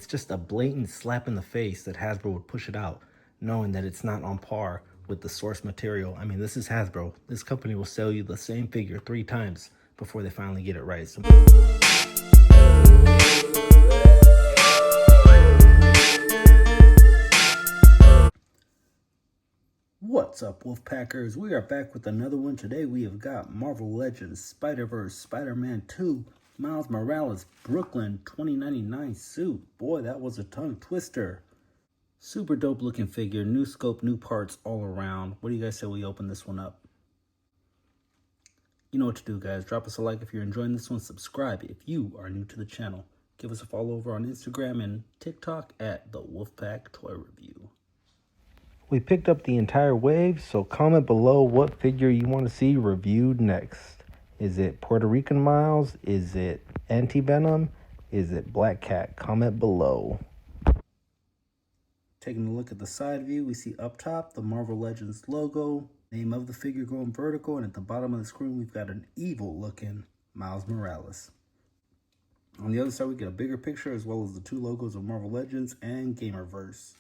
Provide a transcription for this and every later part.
just a blatant slap in the face that Hasbro would push it out, knowing that it's not on par with the source material. I mean, this is Hasbro. This company will sell you the same figure 3 times before they finally get it right. So what's up, Wolfpackers? We are back with another one. Today we have got Marvel Legends, Spider-Verse, Spider-Man 2, Miles Morales, Brooklyn 2099 suit. Boy, that was a tongue twister. Super dope looking figure, new scope, new parts all around. What do you guys say we open this one up? You know what to do, guys. Drop us a like if you're enjoying this one. Subscribe if you are new to the channel. Give us a follow over on Instagram and TikTok at the Wolfpack Toy Review. We picked up the entire wave, so comment below what figure you want to see reviewed next. Is it Puerto Rican Miles? Is it Anti-Venom? Is it Black Cat? Comment below. Taking a look at the side view, we see up top the Marvel Legends logo, name of the figure going vertical, and at the bottom of the screen we've got an evil looking Miles Morales. On the other side we get a bigger picture as well as the 2 logos of Marvel Legends and GamerVerse.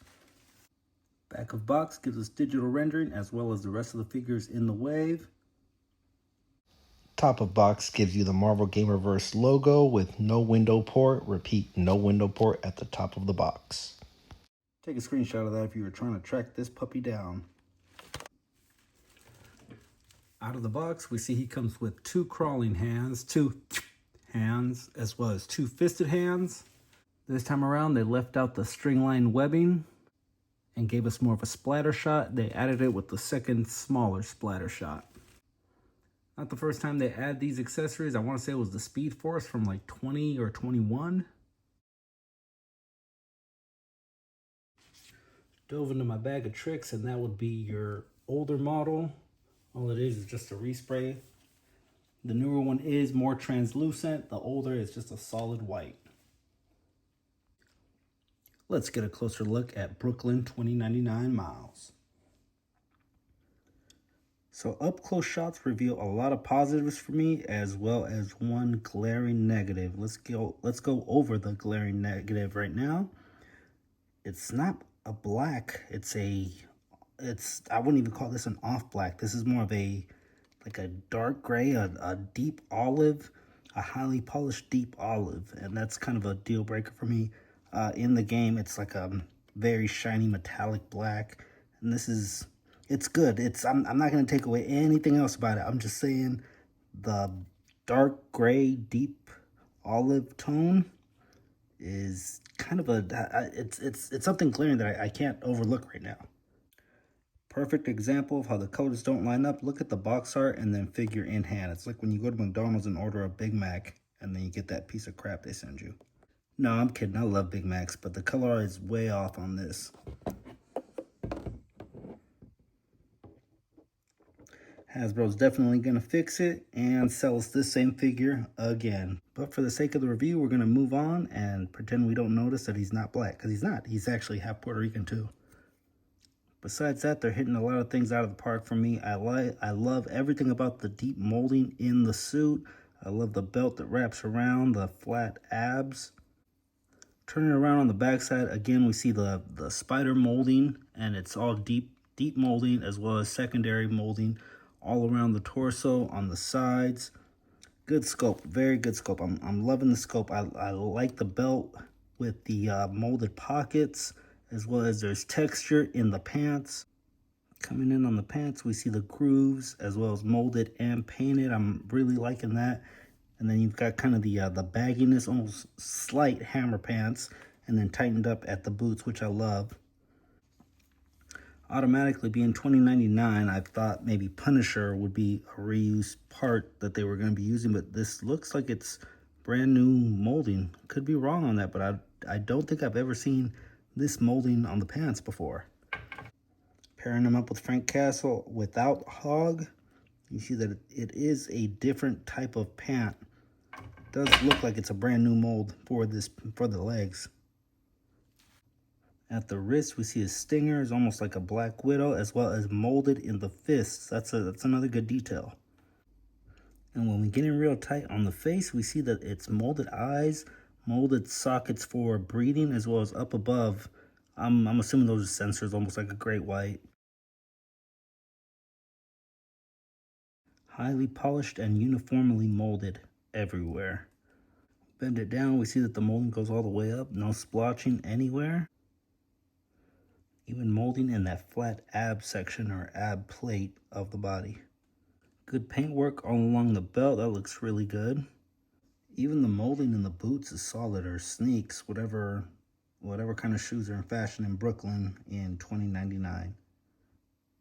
Back of box gives us digital rendering as well as the rest of the figures in the wave. Top of box gives you the Marvel GamerVerse logo with no window port. Repeat, no window port at the top of the box. Take a screenshot of that if you were trying to track this puppy down. Out of the box, we see he comes with 2 crawling hands, 2 hands, as well as 2 fisted hands. This time around, they left out the string-line webbing and gave us more of a splatter shot. They added it with the second smaller splatter shot. Not the first time they add these accessories. I want to say it was the Speed Force from like 20 or 21. Dove into my bag of tricks, and that would be your older model. All it is just a respray. The newer one is more translucent. The older is just a solid white. Let's get a closer look at Brooklyn 2099 Miles. So up close shots reveal a lot of positives for me as well as one glaring negative. Let's go over the glaring negative right now. It's not a black, I wouldn't even call this an off black. This is more of like a dark gray, a deep olive, a highly polished deep olive, and that's kind of a deal breaker for me. In the game, it's like a very shiny metallic black, and it's good. I'm not going to take away anything else about it. I'm just saying the dark gray, deep olive tone is kind of it's something glaring that I can't overlook right now. Perfect example of how the colors don't line up. Look at the box art and then figure in hand. It's like when you go to McDonald's and order a Big Mac and then you get that piece of crap they send you. No, I'm kidding. I love Big Macs, but the color art is way off on this. Hasbro's definitely going to fix it and sell us this same figure again. But for the sake of the review, we're going to move on and pretend we don't notice that he's not black, because he's not. He's actually half Puerto Rican too. Besides that, they're hitting a lot of things out of the park for me. I love everything about the deep molding in the suit. I love the belt that wraps around, the flat abs. Turning around on the backside, again, we see the spider molding, and it's all deep molding as well as secondary molding all around the torso, on the sides. Good scope, very good scope. I'm loving the scope. I like the belt with the molded pockets, as well as there's texture in the pants. Coming in on the pants, we see the grooves as well as molded and painted. I'm really liking that. And then you've got kind of the bagginess, almost slight hammer pants, and then tightened up at the boots, which I love. Automatically being $20.99, I thought maybe Punisher would be a reused part that they were going to be using, but this looks like it's brand new molding. Could be wrong on that, but I don't think I've ever seen this molding on the pants before. Pairing them up with Frank Castle without hog, you see that it is a different type of pant. It does look like it's a brand new mold for the legs. At the wrist, we see a stinger, is almost like a Black Widow, as well as molded in the fists. That's another good detail. And when we get in real tight on the face, we see that it's molded eyes Molded sockets for breathing as well as up above. I'm assuming those are sensors, almost like a great white. Highly polished and uniformly molded everywhere. Bend it down, we see that the molding goes all the way up, no splotching anywhere. Even molding in that flat ab section or ab plate of the body. Good paintwork all along the belt, that looks really good. Even the molding in the boots is solid, or sneaks, whatever kind of shoes are in fashion in Brooklyn in 2099.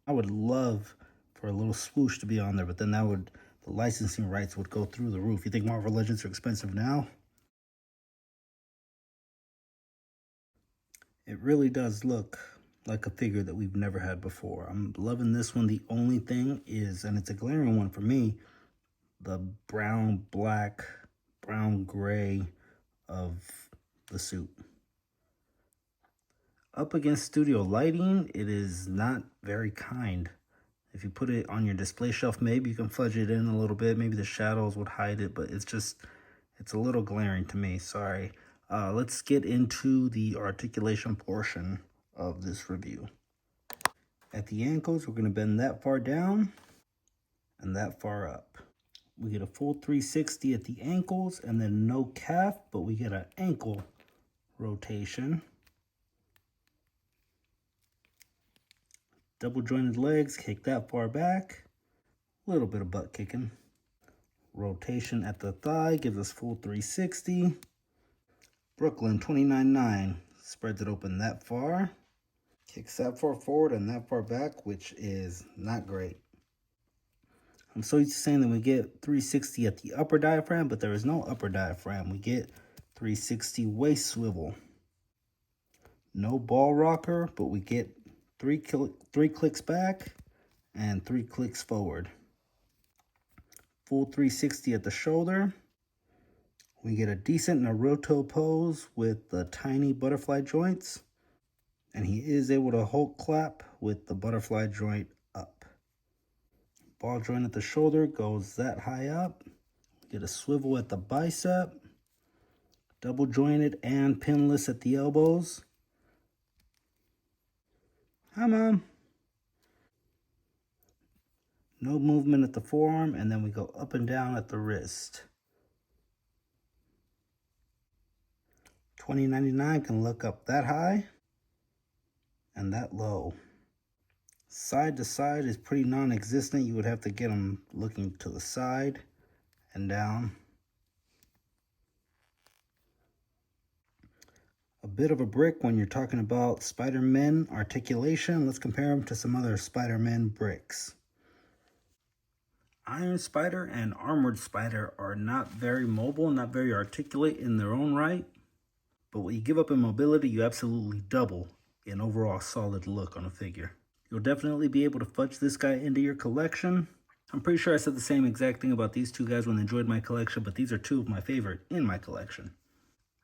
I would love for a little swoosh to be on there, but then the licensing rights would go through the roof. You think Marvel Legends are expensive now? It really does look like a figure that we've never had before. I'm loving this one. The only thing is, and it's a glaring one for me, the brown, black, brown, gray of the suit. Up against studio lighting, it is not very kind. If you put it on your display shelf, maybe you can fudge it in a little bit. Maybe the shadows would hide it, but it's a little glaring to me. Sorry. Let's get into the articulation portion of this review. At the ankles, we're going to bend that far down and that far up. We get a full 360 at the ankles and then no calf, but we get an ankle rotation. Double jointed legs, kick that far back. A little bit of butt kicking. Rotation at the thigh gives us full 360. Brooklyn 29.9 spreads it open that far. Kicks that far forward and that far back, which is not great. I'm so used to saying that we get 360 at the upper diaphragm, but there is no upper diaphragm. We get 360 waist swivel. No ball rocker, but we get three clicks back and 3 clicks forward. Full 360 at the shoulder. We get a decent Naruto pose with the tiny butterfly joints. And he is able to Hulk clap with the butterfly joint up. Ball joint at the shoulder goes that high up. We get a swivel at the bicep. Double jointed and pinless at the elbows. Hi, Mom. No movement at the forearm, and then we go up and down at the wrist. 2099 can look up that high and that low. Side to side is pretty non-existent. You would have to get them looking to the side and down. A bit of a brick when you're talking about Spider-Man articulation. Let's compare them to some other Spider-Man bricks. Iron Spider and Armored Spider are not very mobile, not very articulate in their own right. But what you give up in mobility, you absolutely double in overall solid look on a figure. You'll definitely be able to fudge this guy into your collection. I'm pretty sure I said the same exact thing about these two guys when I enjoyed my collection, but these are two of my favorite in my collection.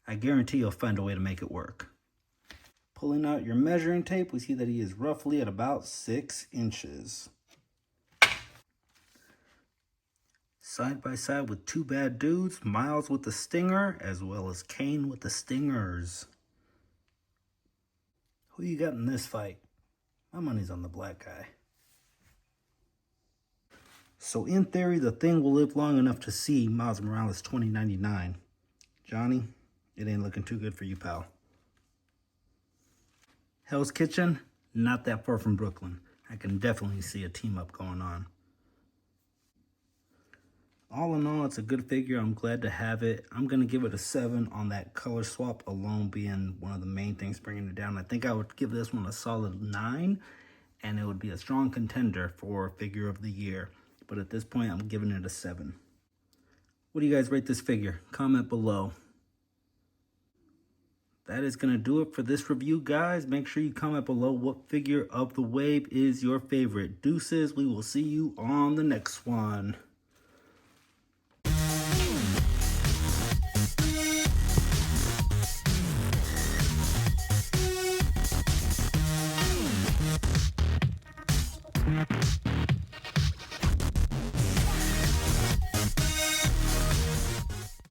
I guarantee you'll find a way to make it work. Pulling out your measuring tape, we see that he is roughly at about 6 inches. Side by side with two bad dudes, Miles with the stinger, as well as Kane with the stingers. Who you got in this fight? My money's on the black guy. So in theory, the Thing will live long enough to see Miles Morales 2099. Johnny, it ain't looking too good for you, pal. Hell's Kitchen, not that far from Brooklyn. I can definitely see a team up going on. All in all, it's a good figure. I'm glad to have it. I'm going to give it a 7 on that color swap alone being one of the main things bringing it down. I think I would give this one a solid 9, and it would be a strong contender for Figure of the Year. But at this point, I'm giving it a 7. What do you guys rate this figure? Comment below. That is going to do it for this review, guys. Make sure you comment below what figure of the wave is your favorite. Deuces, we will see you on the next one.